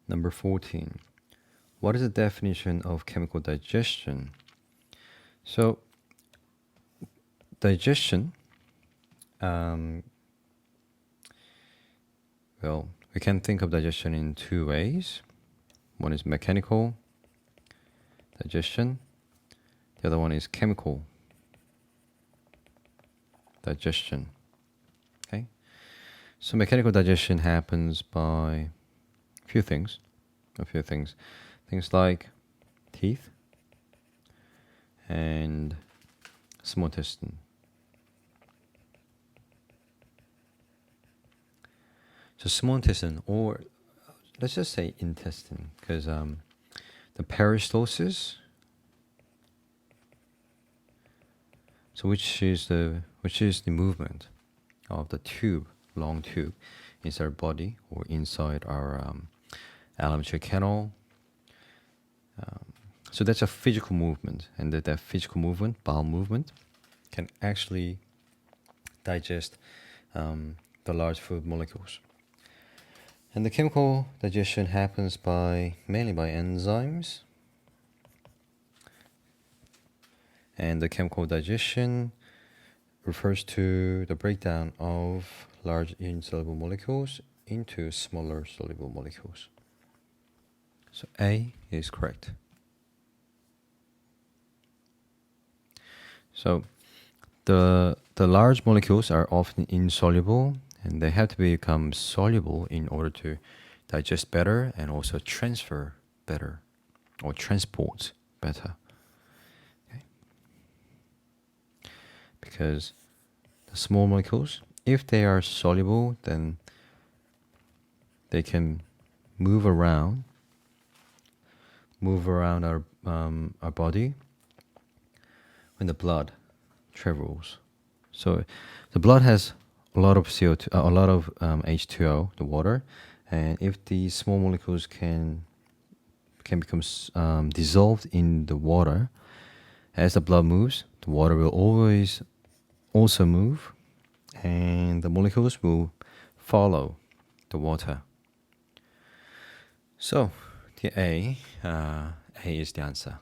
Number 14. What is the definition of chemical digestion? So, digestion, well, we can think of digestion in two ways. One is mechanical digestion. The other one is chemical digestion. Okay? So mechanical digestion happens by a few things. Things like teeth and small intestine. So small intestine, or let's just say intestine, because the peristalsis, so which is the movement of the long tube inside our body or inside our alimentary canal. So that's a physical movement, and that physical movement, bowel movement, can actually digest the large food molecules. And the chemical digestion happens mainly by enzymes. And the chemical digestion refers to the breakdown of large insoluble molecules into smaller soluble molecules. So A is correct. So the large molecules are often insoluble, and they have to become soluble in order to digest better and also transfer better or transport better. Okay. Because the small molecules, if they are soluble, then they can move around our body when the blood travels. So the blood has a lot of CO2, a lot of H2O, the water, and if these small molecules can become dissolved in the water, as the blood moves, the water will always also move, and the molecules will follow the water. So the A is the answer.